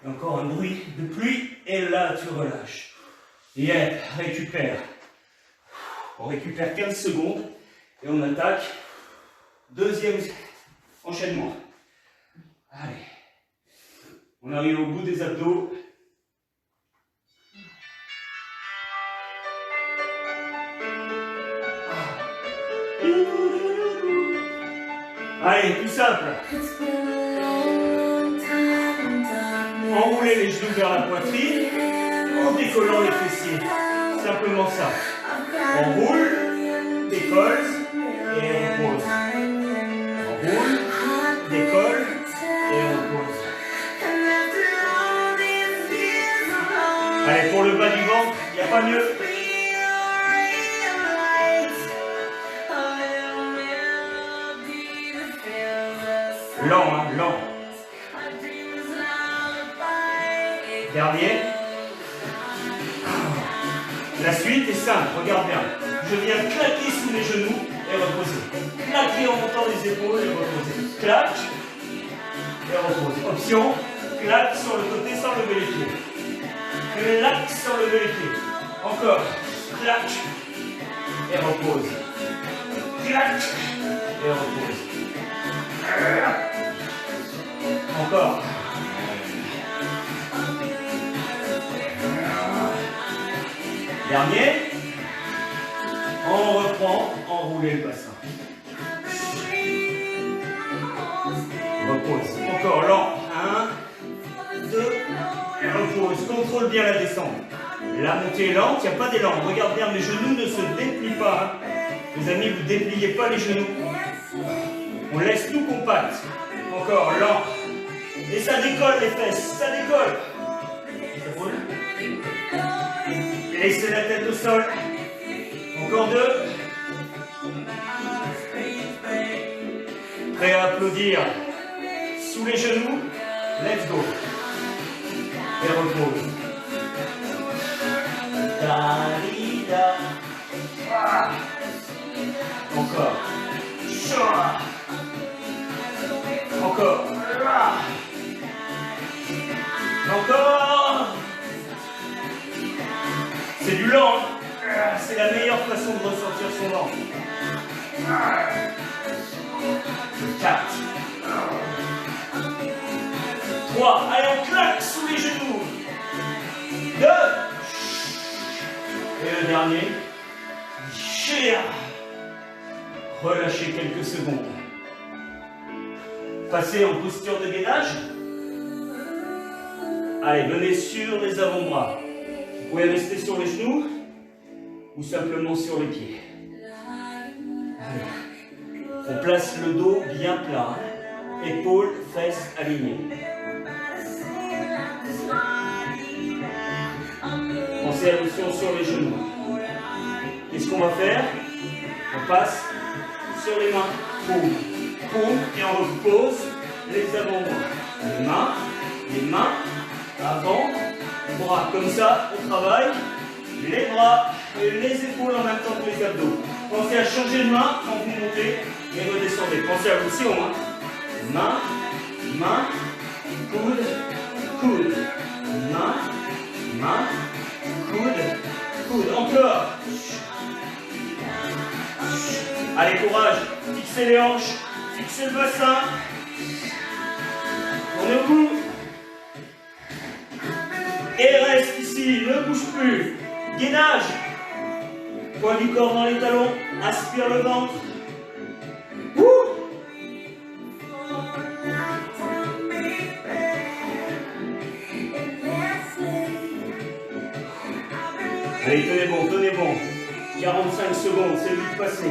Speaker 1: Et encore un bruit de pluie, et là tu relâches. Yep, récupère. On récupère 15 secondes, et on attaque. Deuxième enchaînement. Allez. On arrive au bout des abdos. Allez, tout simple. Enrouler les genoux vers la poitrine en décollant les fessiers. Simplement ça. On roule, décolle et on pose. On roule, décolle et on pose. Allez, pour le bas du ventre, il n'y a pas mieux. Lent, hein, lent. Dernier. La suite est simple, regarde bien. Je viens claquer sous les genoux et reposer. Claquer en montant les épaules et reposer. Claque et repose. Option, claque sur le côté sans lever les pieds. Claque sans lever les pieds. Encore. Claque et repose. Claque et repose. Encore. Dernier. On reprend, enrouler le bassin. Repose. Encore lent. 1, 2, et repose. Contrôle bien la descente. La montée est lente, il n'y a pas d'élan. Regarde bien, mes genoux ne se déplient pas. Les amis, vous ne dépliez pas les genoux. On laisse tout compact. Encore lent. Et ça décolle les fesses, ça décolle. Ça roule. Laissez la tête au sol. Encore 2. Prêt à applaudir. Sous les genoux. Let's go. Et repose. Da-di-da. Ah. Encore. Chouah. Encore. Ah. Encore. C'est du lent. C'est la meilleure façon de ressentir son ventre. 4. 3. Allez, on claque sous les genoux. 2. Et le dernier. Relâchez quelques secondes. Passez en posture de gainage. Allez, venez sur les avant-bras. Vous pouvez rester sur les genoux ou simplement sur les pieds. On place le dos bien plat, épaules, fesses alignées. Pensez à l'option sur les genoux. Qu'est-ce qu'on va faire? On passe sur les mains, paume, paume, et on repose les avant-bras. Les mains, avant, bras. Comme ça, on travaille les bras et les épaules en même temps que les abdos. Pensez à changer de main quand vous montez et redescendez. Pensez à vous aussi au moins. Main, main, coude, coude. Main, main, coude, coude. Encore. Allez, courage. Fixez les hanches, fixez le bassin. Tournez au bout. Et reste ici, ne bouge plus. Gainage. Poids du corps dans les talons. Aspire le ventre. Allez, tenez bon, tenez bon. 45 secondes, c'est vite passé.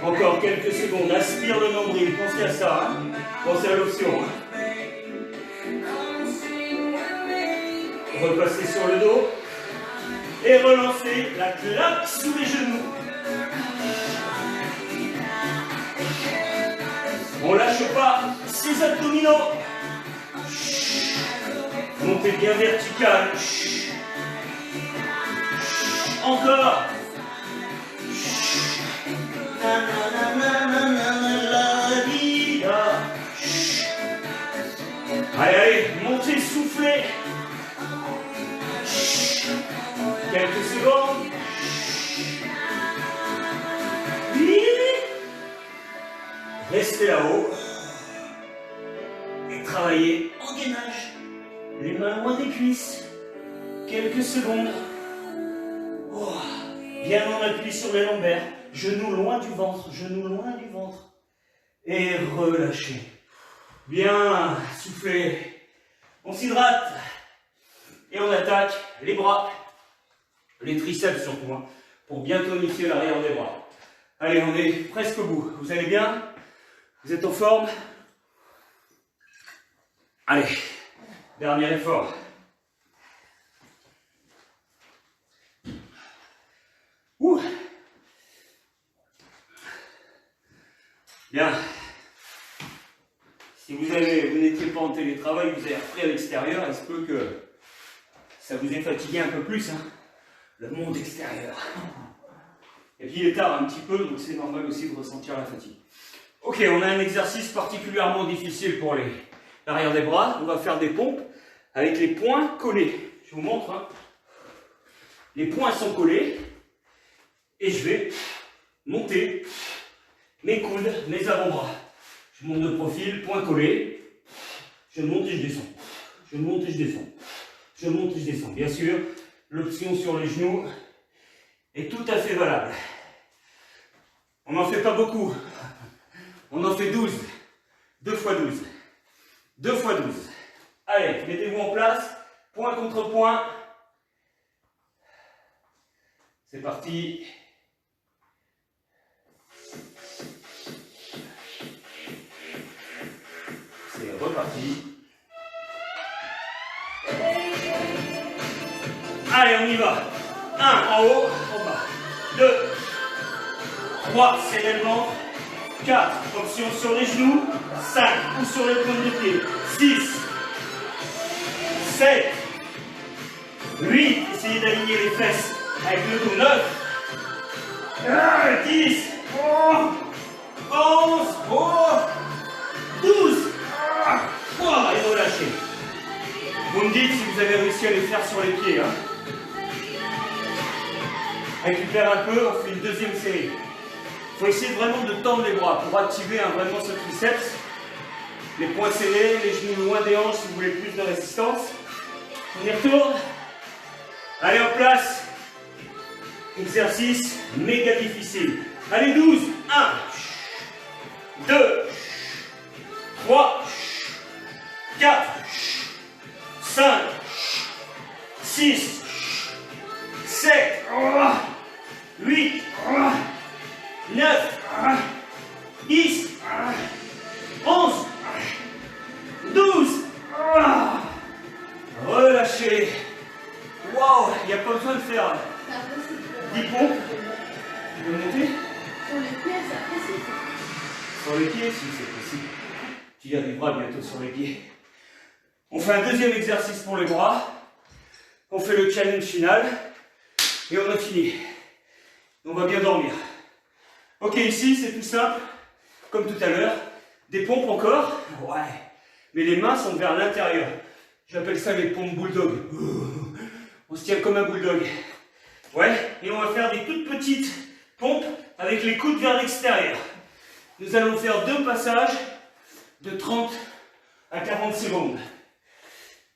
Speaker 1: Encore quelques secondes. Aspire le nombril. Pensez à ça. Hein. Pensez à l'option. Hein. Repassez sur le dos. Et relancez la claque sous les genoux. On lâche pas. 6 abdominaux. Montez bien vertical. Encore. Allez, allez, montez, soufflez. Quelques secondes. Restez là-haut. Et travaillez en gainage. Les mains loin des cuisses. Quelques secondes. Oh. Bien en appui sur les lombaires. Genoux loin du ventre. Genoux loin du ventre. Et relâchez. Bien, soufflez. On s'hydrate. Et on attaque les bras. Les triceps surtout. Hein, pour bien tonifier l'arrière des bras. Allez, on est presque au bout. Vous allez bien? Vous êtes en forme? Allez, dernier effort. Ouh. Bien. Si vous n'étiez pas en télétravail, vous avez repris à l'extérieur, il se peut que ça vous ait fatigué un peu plus, hein, le monde extérieur. Et puis il est tard un petit peu, donc c'est normal aussi de ressentir la fatigue. Ok, on a un exercice particulièrement difficile pour l'arrière des bras. On va faire des pompes avec les poings collés. Je vous montre. Hein. Les poings sont collés et je vais monter mes coudes, mes avant-bras. Je monte de profil, poings collés. Je monte et je descends. Je monte et je descends. Je monte et je descends. Bien sûr, l'option sur les genoux est tout à fait valable. On n'en fait pas beaucoup. On en fait 12. 2 fois 12. 2 fois 12. Allez, mettez-vous en place. Point contre point. C'est parti. C'est reparti. Allez, on y va. 1 en haut, en bas. 2, 3, serrez le ventre. 4, option sur les genoux. 5, ou sur les pointes de pied. 6, 7, 8, essayez d'aligner les fesses avec le dos. 9, 10, 11, 12, et relâchez. Vous me dites si vous avez réussi à les faire sur les pieds. Hein. Récupère un peu, on fait une deuxième série. Il faut essayer vraiment de tendre les bras pour activer vraiment ce triceps. Les poings serrés, les genoux loin des hanches si vous voulez plus de résistance. On y retourne. Allez, en place. Exercice méga difficile. Allez, 12. 1, 2, 3, 4, 5, 6, 7, 8, 9, 10, 11, 12. Relâchez. Waouh, il n'y a pas besoin de faire 10 pompes. Tu veux monter?
Speaker 2: Sur les pieds, c'est possible.
Speaker 1: Sur les pieds, si c'est possible. Tu y arriveras bientôt sur les pieds. On fait un deuxième exercice pour les bras. On fait le challenge final. Et on a fini. On va bien dormir. Ok, ici, c'est tout simple. Comme tout à l'heure. Des pompes encore. Ouais. Mais les mains sont vers l'intérieur. J'appelle ça les pompes bulldog. On se tient comme un bulldog. Ouais. Et on va faire des toutes petites pompes avec les coudes vers l'extérieur. Nous allons faire 2 passages de 30 à 40 secondes.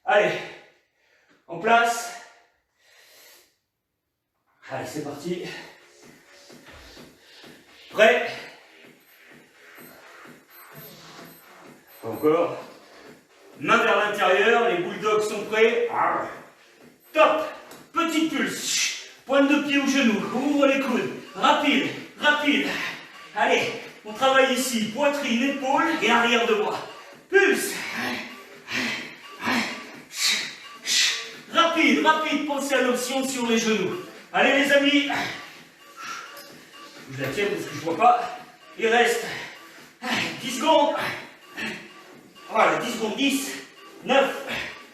Speaker 1: Allez. En place. Allez, c'est parti. Prêt? Encore. Main vers l'intérieur, les bulldogs sont prêts. Top. Petit pulse. Pointe de pied ou genou. Ouvre les coudes. Rapide, rapide. Allez, on travaille ici. Poitrine, épaule et arrière de bras. Pulse. Rapide, rapide. Pensez à l'option sur les genoux. Allez les amis. Je la tiens parce que je ne vois pas. Il reste 10 secondes. Voilà, 10 secondes. 10, 9,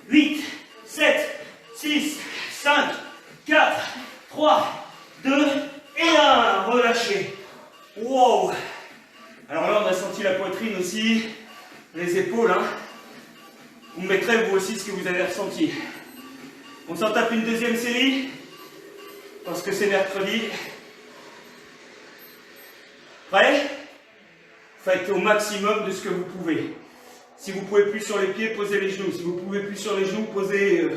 Speaker 1: 8, 7, 6, 5, 4, 3, 2 et 1. Relâchez. Wow. Alors là, on a senti la poitrine aussi, les épaules. Hein. Vous mettrez vous aussi ce que vous avez ressenti. On s'en tape une deuxième série parce que c'est mercredi. Prêt? Faites au maximum de ce que vous pouvez. Si vous ne pouvez plus sur les pieds, posez les genoux. Si vous ne pouvez plus sur les genoux, posez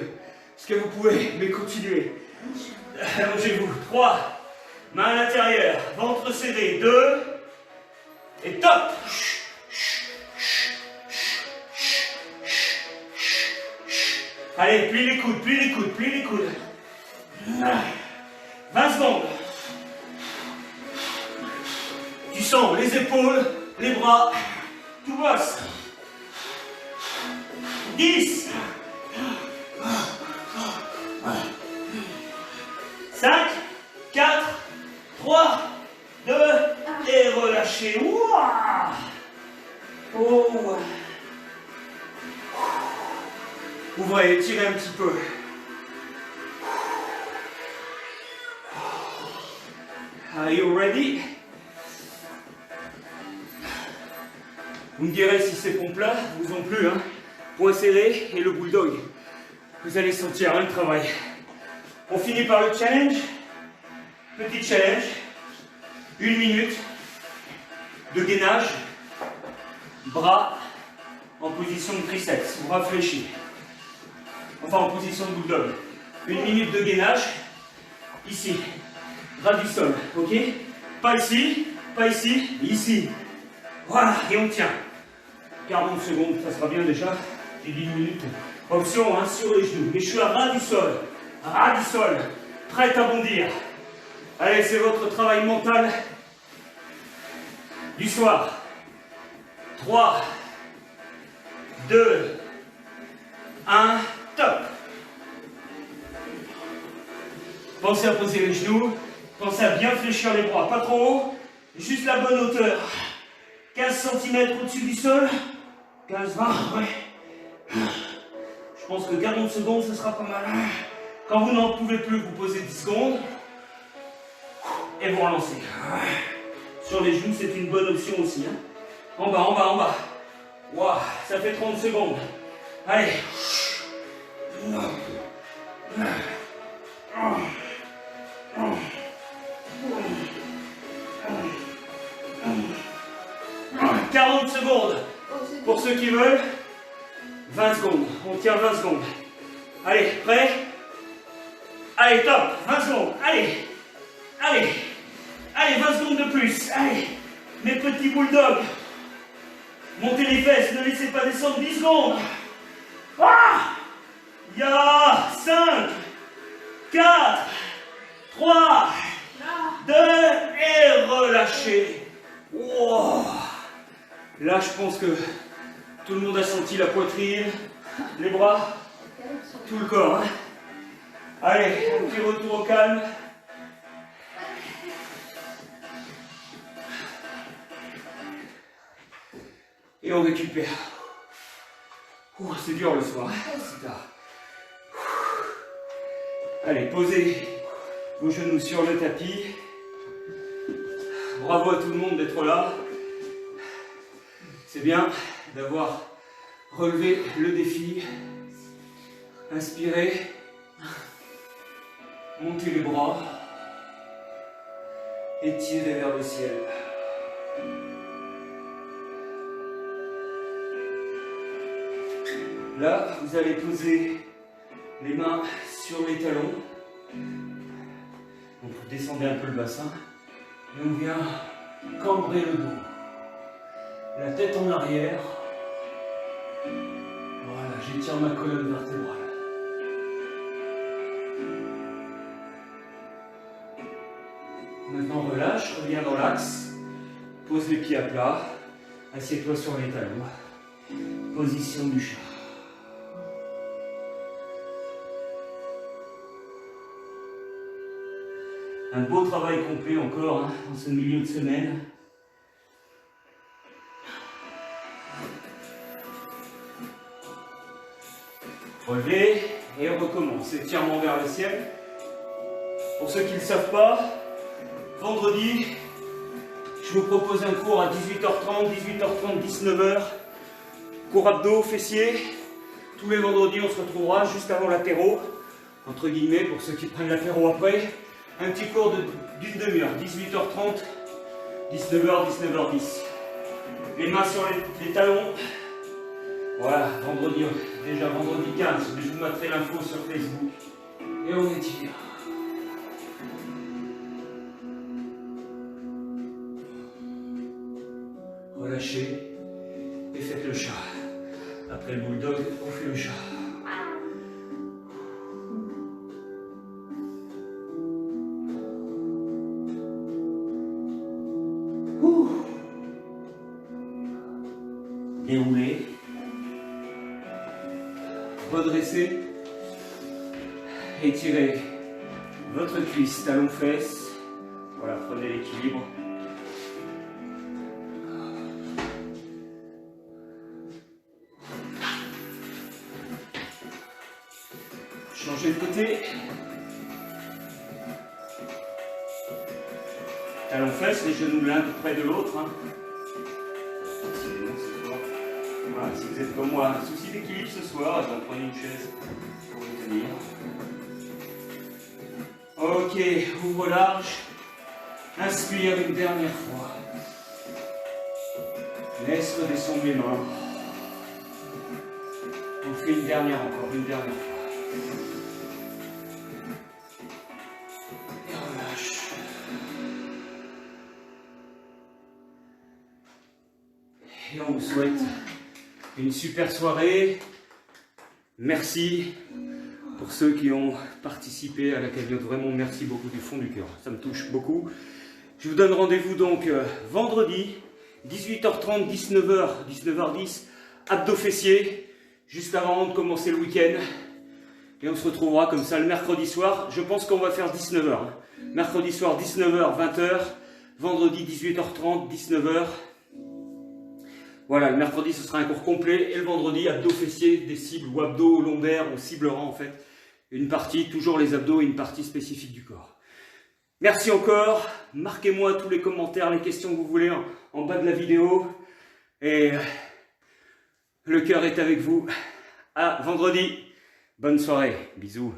Speaker 1: ce que vous pouvez. Mais continuez. Allongez-vous. 3. Main à l'intérieur. Ventre serré. 2. Et top. Allez, plie les coudes, plie les coudes, plie les coudes. 20 secondes. Tu sens les épaules, les bras, tout bosse. 10. 5, 4, 3, 2, et relâchez. Ouah. Oh. Ouvrez, tirez un petit peu. Are you ready? Vous me direz si ces pompes-là vous ont plu, hein? Point serré et le bulldog. Vous allez sentir le travail. On finit par le challenge. Petit challenge. 1 minute de gainage. Bras en position de triceps. Bras fléchis. Enfin en position de bulldog. 1 minute de gainage. Ici. Ras du sol. Ok? Pas ici. Pas ici. Ici. Voilà. Et on tient. 40 secondes. Ça sera bien déjà. J'ai 10 minutes. Option hein, sur les genoux. Mais je suis à ras du sol. Ras du sol. Prête à bondir. Allez, c'est votre travail mental du soir. 3, 2, 1, top. Pensez à poser les genoux. Pensez à bien fléchir les bras. Pas trop haut. Juste la bonne hauteur. 15 cm au-dessus du sol. 15, 20, ouais. Je pense que 40 secondes, ce sera pas mal. Quand vous n'en pouvez plus, vous posez 10 secondes. Et vous relancez. Sur les genoux, c'est une bonne option aussi. Hein. En bas, en bas, en bas. Waouh, ça fait 30 secondes. Allez. 40 secondes. Pour ceux qui veulent, 20 secondes. On tient 20 secondes. Allez, prêt? Allez, top. 20 secondes. Allez. Allez. Allez, 20 secondes de plus. Allez. Mes petits bulldogs. Montez les fesses. Ne laissez pas descendre 10 secondes. Ah! Ya! 5, 4, 3, 2, et relâchez. relâchez. Wow. Là, je pense que tout le monde a senti la poitrine, les bras, tout le corps. Hein. Allez, un petit retour au calme. Et on récupère. C'est dur le soir, c'est tard. Allez, posez vos genoux sur le tapis. Bravo à tout le monde d'être là. C'est bien d'avoir relevé le défi. Inspirez. Montez les bras. Étirez vers le ciel. Là, vous allez poser les mains sur les talons. Donc vous descendez un peu le bassin. Et on vient cambrer le dos. La tête en arrière. Voilà, j'étire ma colonne vertébrale. Maintenant relâche, reviens dans l'axe. Pose les pieds à plat. Assieds-toi sur les talons. Position du chat. Un beau travail complet encore hein, dans ce milieu de semaine. Relevez et on recommence. Étirement vers le ciel. Pour ceux qui ne le savent pas, vendredi, je vous propose un cours à 18h30, 19h. Cours abdos, fessiers. Tous les vendredis, on se retrouvera juste avant l'apéro. Entre guillemets, pour ceux qui prennent l'apéro après. Un petit cours d'une demi-heure, 18h30, 19h, 19h10. Les mains sur les talons. Voilà, vendredi, déjà vendredi 15, je vous mettrai l'info sur Facebook. Et on étire. Relâchez et faites le chat. Après le bulldog, on fait le chat. Déroulez, redressez, étirez votre cuisse, talon fesses, voilà, prenez l'équilibre. Changez de côté, talon fesses, les genoux l'un tout près de l'autre. Hein. Voilà, si vous êtes comme moi, un souci d'équilibre ce soir, je vais prendre une chaise pour vous tenir. Ok, ouvre large. Inspire une dernière fois. Laisse redescendre les mains. On fait une dernière encore, une dernière fois. Et relâche. Et on vous souhaite une super soirée. Merci pour ceux qui ont participé à la cagnotte. Vraiment, merci beaucoup du fond du cœur. Ça me touche beaucoup. Je vous donne rendez-vous donc vendredi, 18h30, 19h, 19h10, abdos fessiers, juste avant de commencer le week-end. Et on se retrouvera comme ça le mercredi soir. Je pense qu'on va faire 19h. Hein. Mercredi soir, 19h, 20h. Vendredi, 18h30, 19h. Voilà, le mercredi ce sera un cours complet et le vendredi abdos fessiers, des cibles ou abdos lombaires, on ciblera en fait une partie, toujours les abdos et une partie spécifique du corps. Merci encore, marquez-moi tous les commentaires, les questions que vous voulez en bas de la vidéo et le cœur est avec vous. À vendredi, bonne soirée, bisous.